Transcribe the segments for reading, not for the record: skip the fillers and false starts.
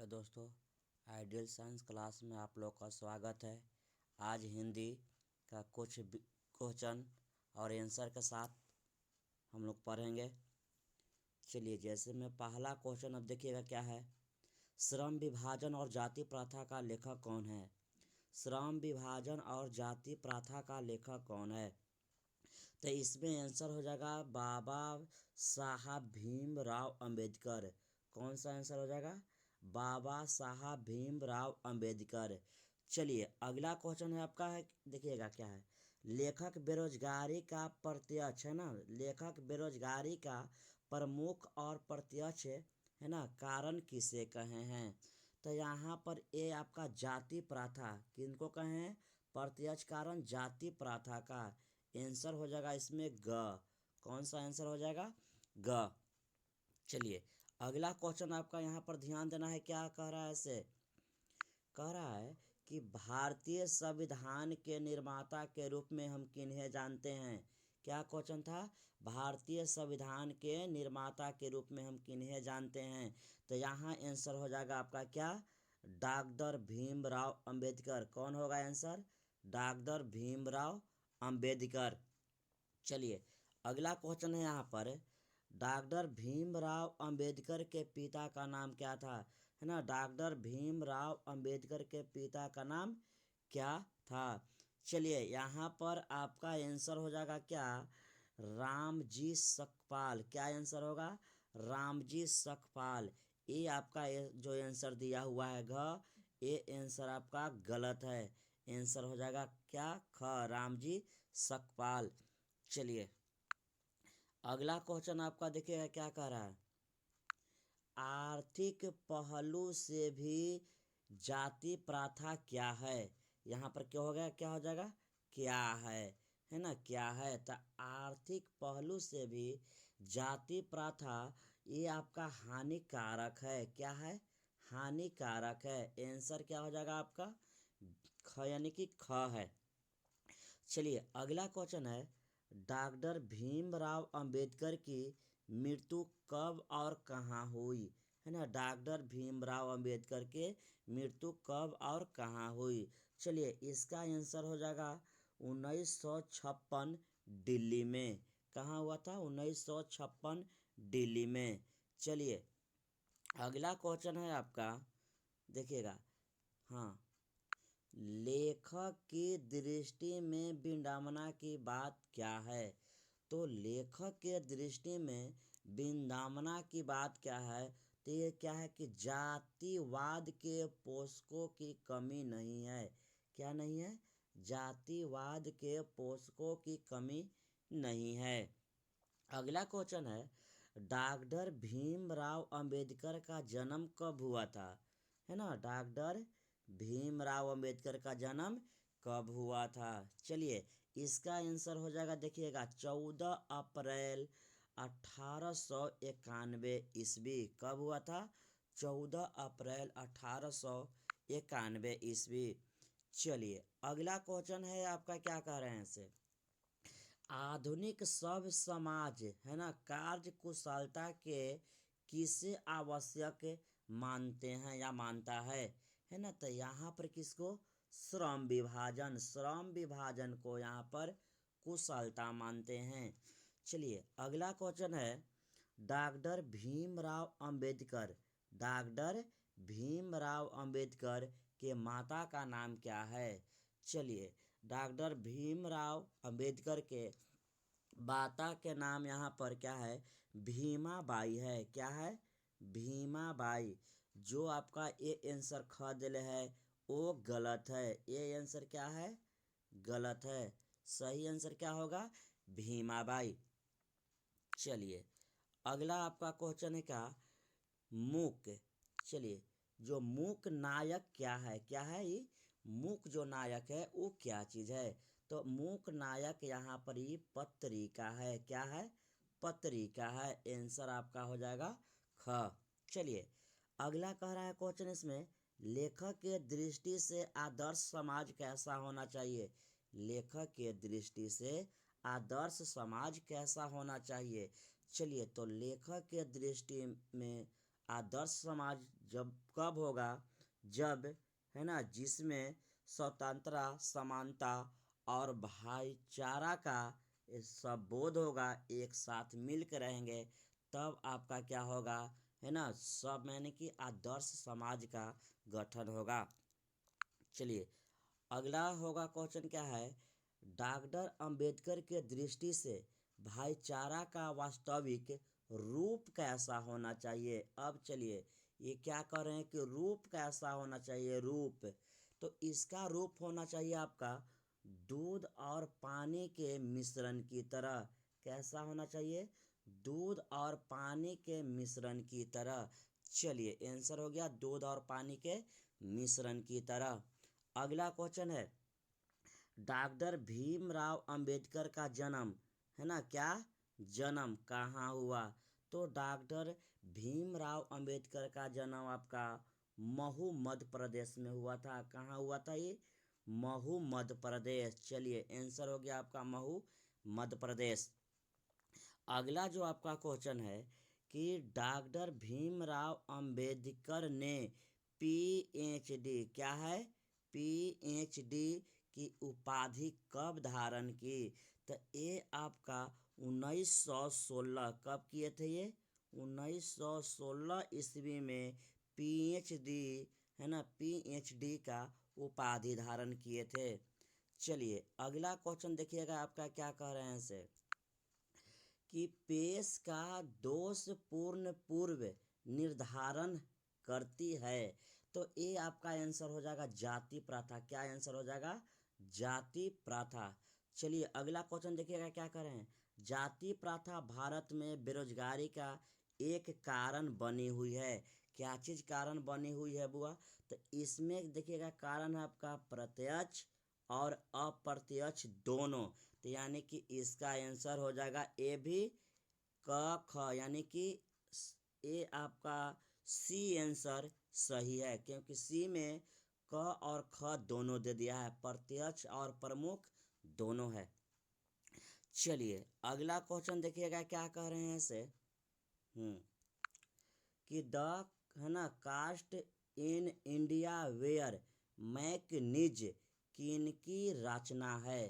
दोस्तों, ideal science class में आप लोग का स्वागत है। आज हिंदी का कुछ क्वेश्चन और आंसर के साथ हम लोग पढ़ेंगे। चलिए, जैसे में पहला क्वेश्चन अब देखिएगा क्या है। श्रम विभाजन और जाति प्रथा का लेखक कौन है? श्रम विभाजन और जाति प्रथा का लेखक कौन है? तो इसमें आंसर हो जाएगा बाबा साहब भीमराव अंबेडकर। कौन सा आंसर हो जाएगा? बाबा साहब भीमराव अंबेडकर। चलिए, अगला क्वेश्चन है आपका, है देखिएगा क्या है। लेखक बेरोजगारी का प्रत्यक्ष, है ना, लेखक बेरोजगारी का प्रमुख और प्रत्यक्ष, है ना, कारण किसे कहे हैं? तो यहाँ पर ये आपका जाति प्रथा किनको कहे हैं? प्रत्यक्ष कारण जाति प्रथा का। आंसर हो जाएगा इसमें ग। कौन सा आंसर हो जाएगा? ग। चलिए, अगला क्वेश्चन आपका यहाँ पर ध्यान देना है। क्या कह रहा है? ऐसे कह रहा है कि भारतीय संविधान के निर्माता के रूप में हम किन्हें जानते हैं? क्या क्वेश्चन था? भारतीय संविधान के निर्माता के रूप में हम किन्हें जानते हैं? तो यहाँ आंसर हो जाएगा आपका क्या? डॉक्टर भीमराव अंबेडकर। कौन होगा आंसर? डॉक्टर भीमराव अंबेडकर। चलिए, अगला क्वेश्चन है यहाँ पर। डॉक्टर भीमराव अंबेडकर के पिता का नाम क्या था? है ना, डॉक्टर भीमराव अंबेडकर के पिता का नाम क्या था? चलिए, यहाँ पर आपका आंसर हो जाएगा क्या? रामजी सकपाल। क्या आंसर होगा? रामजी सकपाल। ये आपका जो आंसर दिया हुआ है घ, ये आंसर आपका गलत है। आंसर हो जाएगा क्या? ख, रामजी सकपाल। चलिए, अगला क्वेश्चन आपका देखिएगा क्या कह रहा है। आर्थिक पहलू से भी जाति प्रथा क्या है? यहाँ पर क्या हो गया? क्या हो जाएगा? क्या है ना, क्या है। तो आर्थिक पहलू से भी जाति प्रथा ये आपका हानिकारक है। क्या है? हानिकारक है। आंसर क्या हो जाएगा आपका? ख, यानी कि ख है। चलिए, अगला क्वेश्चन है। डॉक्टर भीमराव अंबेडकर की मृत्यु कब और कहाँ हुई? है ना, डॉक्टर भीमराव अंबेडकर के मृत्यु कब और कहाँ हुई? चलिए, इसका आंसर हो जाएगा 1956 दिल्ली में। कहाँ हुआ था? 1956 दिल्ली में। चलिए, अगला क्वेश्चन है आपका, देखिएगा। हाँ, लेखक की दृष्टि में विडंबना की बात क्या है? तो लेखक के दृष्टि में विडंबना की बात क्या है? तो ये क्या है कि जातिवाद के पोषकों की कमी नहीं है। क्या नहीं है? जातिवाद के पोषकों की कमी नहीं है। अगला क्वेश्चन है। डॉक्टर भीमराव अंबेडकर का जन्म कब हुआ था? है ना, डॉक्टर भीमराव अंबेडकर का जन्म कब हुआ था? चलिए, इसका आंसर हो जाएगा, देखिएगा, 14 अप्रैल 1891 ईस्वी। कब हुआ था? 14 अप्रैल 1891 ईस्वी। चलिए, अगला क्वेश्चन है आपका, क्या कह रहे हैं इसे। आधुनिक सब समाज, है ना, कार्य कुशलता के किसे आवश्यक मानते हैं या मानता है ना। तो यहाँ पर किसको? श्रम विभाजन। श्रम विभाजन को यहाँ पर कुशलता मानते हैं। चलिए, अगला क्वेश्चन है। डॉक्टर भीमराव अंबेडकर, डॉक्टर भीमराव अंबेडकर के माता का नाम क्या है? चलिए, डॉक्टर भीमराव अंबेडकर के माता के नाम यहाँ पर क्या है? भीमा बाई है। क्या है? भीमा बाई। जो आपका ये आंसर ख दिले है वो गलत है। ये आंसर क्या है? गलत है। सही आंसर क्या होगा? भीमा बाई। चलिए, अगला आपका क्वेश्चन है क्या? मूक। चलिए, जो मूक नायक क्या है? क्या है ये? मूक जो नायक है वो क्या चीज़ है? तो मूक नायक यहाँ पर ही पत्रिका है। क्या है? पत्रिका है। आंसर आपका हो जाएगा ख। चलिए, अगला कह रहा है क्वेश्चन इसमें। लेखक के दृष्टि से आदर्श समाज कैसा होना चाहिए? लेखक के दृष्टि से आदर्श समाज कैसा होना चाहिए? चलिए, तो लेखक के दृष्टि में आदर्श समाज जब कब होगा, जब है ना जिसमें स्वतंत्रता, समानता और भाईचारा का सब बोध होगा, एक साथ मिलकर रहेंगे, तब आपका क्या होगा, है ना, सब यानी कि आदर्श समाज का गठन होगा। चलिए अगला होगा क्वेश्चन क्या है, डॉक्टर अंबेडकर के दृष्टि से भाईचारा का वास्तविक रूप कैसा होना चाहिए। अब चलिए ये क्या कह रहे हैं कि रूप कैसा होना चाहिए, रूप, तो इसका रूप होना चाहिए आपका दूध और पानी के मिश्रण की तरह। कैसा होना चाहिए, दूध और पानी के मिश्रण की तरह। चलिए आंसर हो गया दूध और पानी के मिश्रण की तरह। अगला क्वेश्चन है, डॉक्टर भीमराव अंबेडकर का जन्म, है ना, क्या जन्म कहाँ हुआ, तो डॉक्टर भीमराव अंबेडकर का जन्म आपका महू मध्य प्रदेश में हुआ था। कहाँ हुआ था ये, महू मध्य प्रदेश। चलिए आंसर हो गया आपका महू मध्य प्रदेश। अगला जो आपका क्वेश्चन है कि डॉक्टर भीमराव अंबेडकर ने पीएचडी, क्या है, पीएचडी की उपाधि कब धारण की, तो ये आपका 1916 कब किए थे, ये 1916 ईस्वी में पीएचडी, है ना, पीएचडी का उपाधि धारण किए थे। चलिए अगला क्वेश्चन देखिएगा आपका क्या कह रहे हैं से कि पेश का दोषपूर्ण पूर्व निर्धारण करती है, तो ये आपका आंसर हो जाएगा जाति प्रथा। क्या आंसर हो जाएगा, जाति प्रथा। चलिए अगला क्वेश्चन देखिएगा क्या कर रहे हैं, जाति प्रथा भारत में बेरोजगारी का एक कारण बनी हुई है। क्या चीज कारण बनी हुई है बुआ, तो इसमें देखिएगा कारण है आपका प्रत्यक्ष और अप्रत्यक्ष दोनों, तो यानी कि इसका आंसर हो जाएगा ए भी क ख, यानी कि ए आपका सी आंसर सही है, क्योंकि सी में क और ख दोनों दे दिया है, प्रत्यक्ष और प्रमुख दोनों है। चलिए अगला क्वेश्चन देखिएगा क्या कह रहे हैं से कि द, है ना, कास्ट इन इंडिया वेयर मैकनिज किनकी रचना है,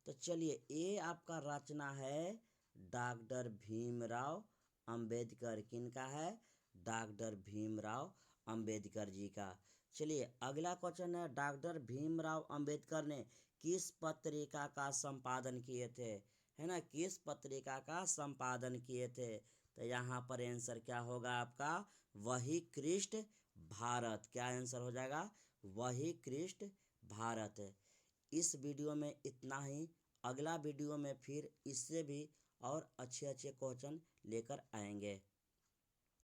तो चलिए ये आपका रचना है डॉक्टर भीमराव अंबेडकर। किनका है, डॉक्टर भीमराव अंबेडकर जी का। चलिए अगला क्वेश्चन है, डॉक्टर भीमराव अंबेडकर ने किस पत्रिका का संपादन किए थे, है ना, किस पत्रिका का संपादन किए थे, तो यहाँ पर आंसर क्या होगा आपका वही कृष्ट भारत। क्या आंसर हो जाएगा, वही कृष्ट भारत। इस वीडियो में इतना ही, अगला वीडियो में फिर इससे भी और अच्छे अच्छे क्वेश्चन लेकर आएंगे।